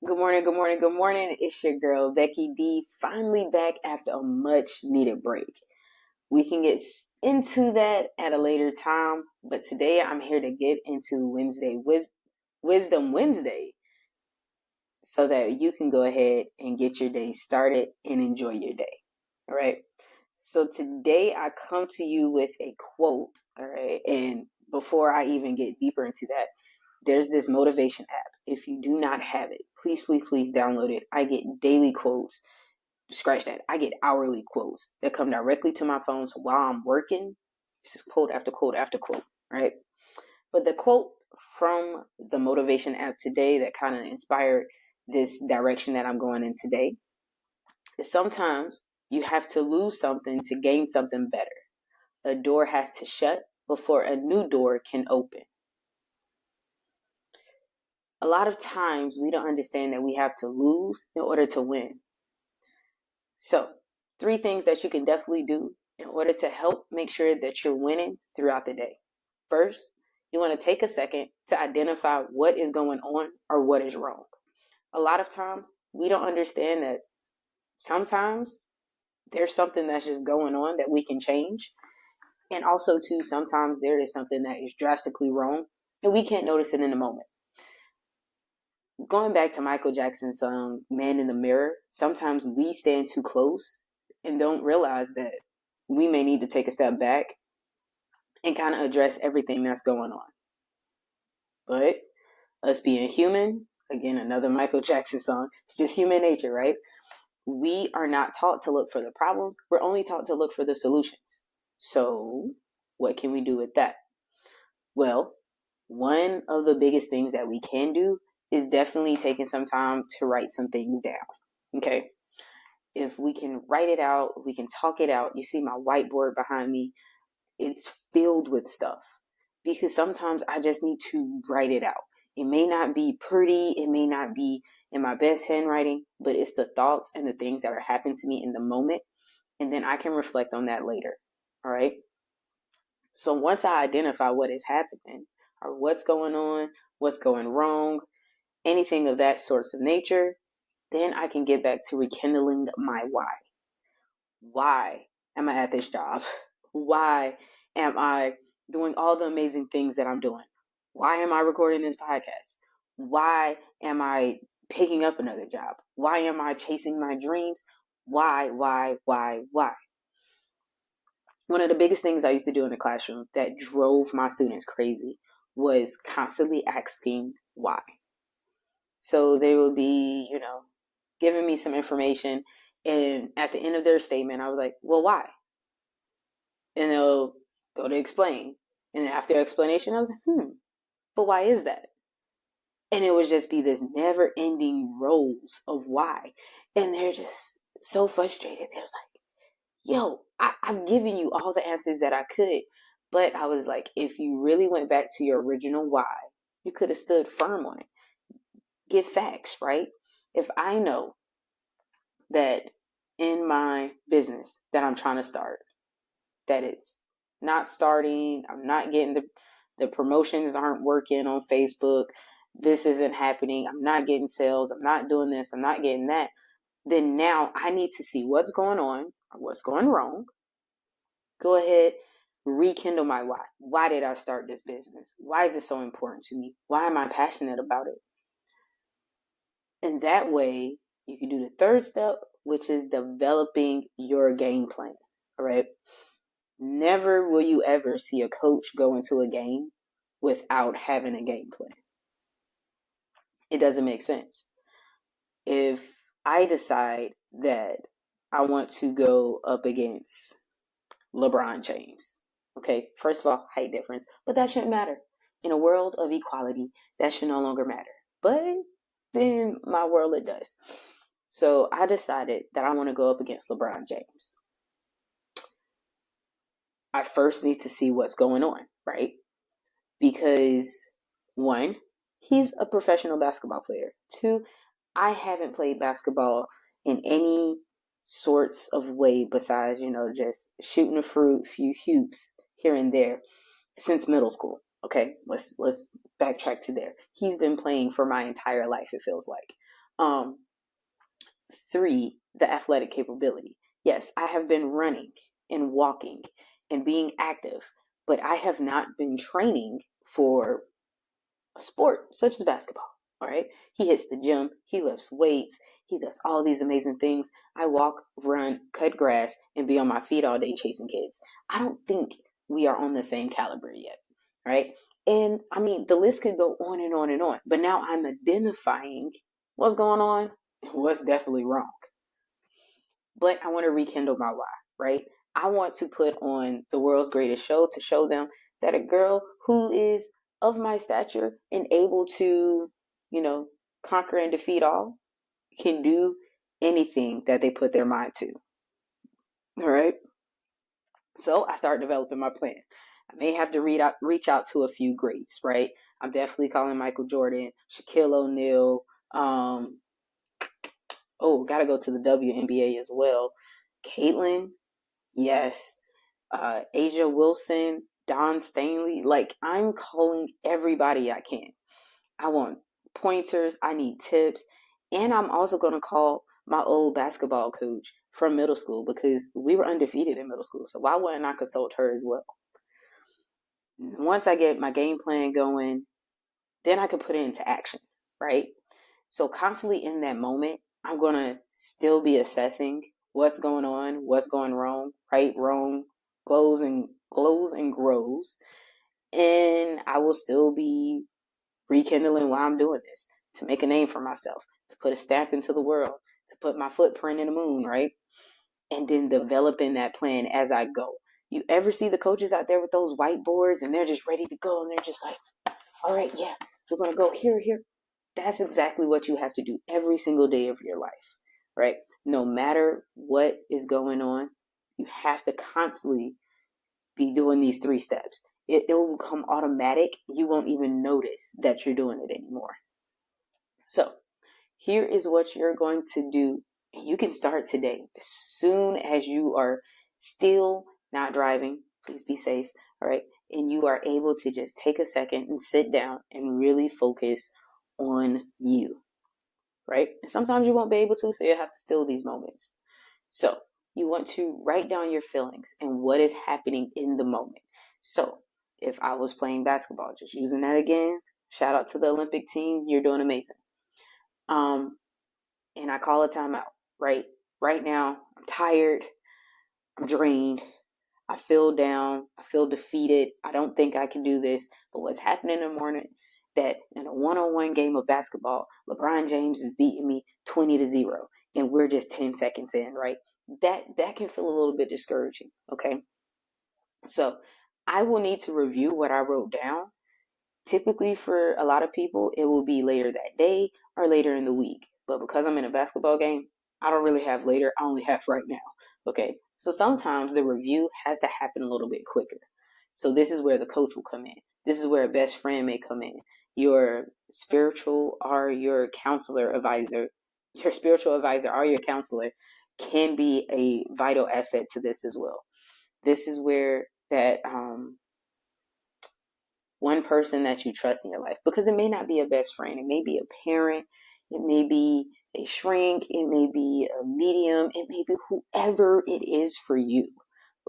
Good morning, good morning, good morning. It's your girl, Becky D, finally back after a much needed break. We can get into that at a later time, but today I'm here to get into Wisdom Wednesday so that you can go ahead and get your day started and enjoy your day. All right. So today I come to you with a quote. All right. And before I even get deeper into that, there's this motivation app. If you do not have it, please, please, please download it. I get daily quotes. Scratch that. I get hourly quotes that come directly to my phone. So while I'm working, it's just quote after quote after quote, right? But the quote from the motivation app today that kind of inspired this direction that I'm going in today is sometimes you have to lose something to gain something better. A door has to shut before a new door can open. A lot of times we don't understand that we have to lose in order to win. So, 3 things that you can definitely do in order to help make sure that you're winning throughout the day. First, you want to take a second to identify what is going on or what is wrong. A lot of times we don't understand that sometimes there's something that's just going on that we can change. And also, too, sometimes there is something that is drastically wrong and we can't notice it in the moment. Going back to Michael Jackson's song Man in the Mirror, sometimes we stand too close and don't realize that we may need to take a step back and kind of address everything that's going on. But us being human, again, another Michael Jackson song, it's just human nature, right? We are not taught to look for the problems. We're only taught to look for the solutions. So what can we do with that? Well, one of the biggest things that we can do is definitely taking some time to write some things down. Okay. If we can write it out, we can talk it out. You see my whiteboard behind me. It's filled with stuff because sometimes I just need to write it out. It may not be pretty. It may not be in my best handwriting, but it's the thoughts and the things that are happening to me in the moment. And then I can reflect on that later. All right. So once I identify what is happening or what's going on, what's going wrong, anything of that sorts of nature, then I can get back to rekindling my why. Why am I at this job? Why am I doing all the amazing things that I'm doing? Why am I recording this podcast? Why am I picking up another job? Why am I chasing my dreams? Why? One of the biggest things I used to do in the classroom that drove my students crazy was constantly asking why. So they would be, giving me some information. And at the end of their statement, I was like, well, why? And they'll go to explain. And after explanation, I was like, but why is that? And it would just be this never ending rows of why. And they're just so frustrated. They're like, yo, I've given you all the answers that I could. But I was like, if you really went back to your original why, you could have stood firm on it. Give facts, right? If I know that in my business that I'm trying to start, that it's not starting, I'm not getting the promotions aren't working on Facebook, this isn't happening, I'm not getting sales, I'm not doing this, I'm not getting that, then now I need to see what's going on or what's going wrong. Go ahead, rekindle my why. Why did I start this business? Why is it so important to me? Why am I passionate about it? And that way, you can do the third step, which is developing your game plan. All right. Never will you ever see a coach go into a game without having a game plan. It doesn't make sense. If I decide that I want to go up against LeBron James, okay, first of all, height difference, but that shouldn't matter. In a world of equality, that should no longer matter. But in my world, it does. So I decided that I want to go up against LeBron James. I first need to see what's going on, right? Because 1, he's a professional basketball player. 2, I haven't played basketball in any sorts of way besides, just shooting a few hoops here and there since middle school. Okay, let's backtrack to there. He's been playing for my entire life, it feels like. Um, 3, the athletic capability. Yes, I have been running and walking and being active, but I have not been training for a sport such as basketball. All right. He hits the gym, he lifts weights, he does all these amazing things. I walk, run, cut grass, and be on my feet all day chasing kids. I don't think we are on the same caliber yet. Right. And I mean, the list could go on and on and on. But now I'm identifying what's going on and what's definitely wrong. But I want to rekindle my why, right? I want to put on the world's greatest show to show them that a girl who is of my stature and able to, conquer and defeat all can do anything that they put their mind to. All right. So I start developing my plan. I may have to reach out to a few greats, right? I'm definitely calling Michael Jordan, Shaquille O'Neal. Gotta go to the WNBA as well. Caitlin, yes. Asia Wilson, Don Stanley. Like, I'm calling everybody I can. I want pointers. I need tips. And I'm also going to call my old basketball coach from middle school because we were undefeated in middle school. So why wouldn't I consult her as well? Once I get my game plan going, then I can put it into action, right? So constantly in that moment, I'm going to still be assessing what's going on, what's going wrong, right, wrong, glows and grows. And I will still be rekindling why I'm doing this, to make a name for myself, to put a stamp into the world, to put my footprint in the moon, right? And then developing that plan as I go. You ever see the coaches out there with those whiteboards and they're just ready to go and they're just like, all right, yeah, we're going to go here. That's exactly what you have to do every single day of your life, right? No matter what is going on, you have to constantly be doing these 3 steps. It will become automatic. You won't even notice that you're doing it anymore. So here is what you're going to do. And you can start today. As soon as you are still not driving, please be safe, all right? And you are able to just take a second and sit down and really focus on you, right? And sometimes you won't be able to, so you have to still these moments. So you want to write down your feelings and what is happening in the moment. So if I was playing basketball, just using that again, shout out to the Olympic team. You're doing amazing. And I call a timeout, right? Right now, I'm tired. I'm drained. I feel down. I feel defeated. I don't think I can do this. But what's happening in the morning, that in a one-on-one game of basketball, LeBron James is beating me 20-0. And we're just 10 seconds in, right? That can feel a little bit discouraging, okay? So I will need to review what I wrote down. Typically for a lot of people, it will be later that day or later in the week. But because I'm in a basketball game, I don't really have later. I only have right now, okay? So sometimes the review has to happen a little bit quicker. So this is where the coach will come in. This is where a best friend may come in. Your spiritual or your counselor advisor, your spiritual advisor or your counselor can be a vital asset to this as well. This is where that one person that you trust in your life, because it may not be a best friend. It may be a parent. It may be a shrink. It may be a medium. It may be whoever it is for you.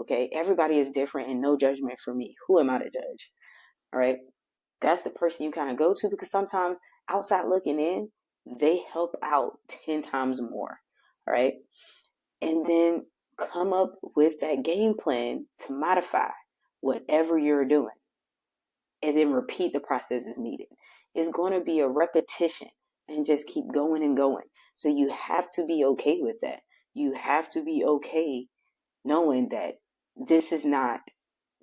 Okay. Everybody is different and no judgment for me. Who am I to judge? All right. That's the person you kind of go to, because sometimes outside looking in, they help out 10 times more. All right. And then come up with that game plan to modify whatever you're doing, and then repeat the process as needed. It's going to be a repetition and just keep going and going. So you have to be okay with that. You have to be okay knowing that this is not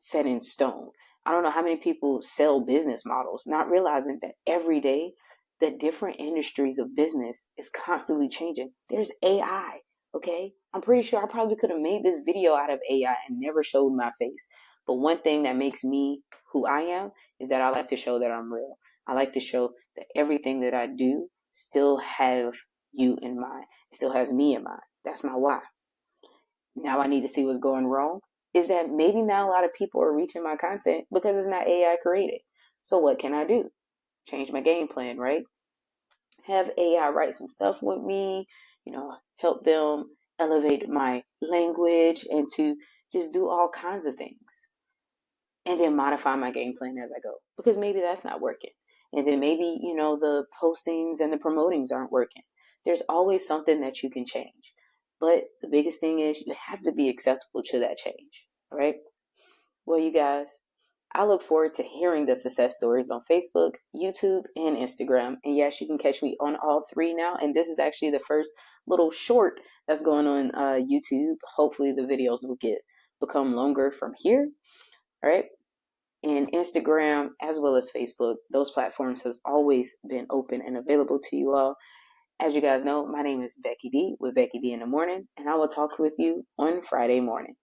set in stone. I don't know how many people sell business models, not realizing that every day the different industries of business is constantly changing. There's AI, okay? I'm pretty sure I probably could have made this video out of AI and never showed my face. But one thing that makes me who I am is that I like to show that I'm real. I like to show that everything that I do still have you in mind. It still has me in mind. That's my why. Now I need to see what's going wrong. Is that maybe not a lot of people are reaching my content because it's not AI created. So what can I do? Change my game plan, right? have AI write some stuff with me, help them elevate my language and to just do all kinds of things. And then modify my game plan as I go because maybe that's not working. And then maybe, the postings and the promotings aren't working. There's always something that you can change. But the biggest thing is you have to be acceptable to that change. All right. Well, you guys, I look forward to hearing the success stories on Facebook, YouTube, and Instagram. And yes, you can catch me on all three now. And this is actually the first little short that's going on YouTube. Hopefully, the videos will become longer from here. All right. And Instagram as well as Facebook, those platforms has always been open and available to you all. As you guys know, my name is Becky D with Becky D in the Morning, and I will talk with you on Friday morning.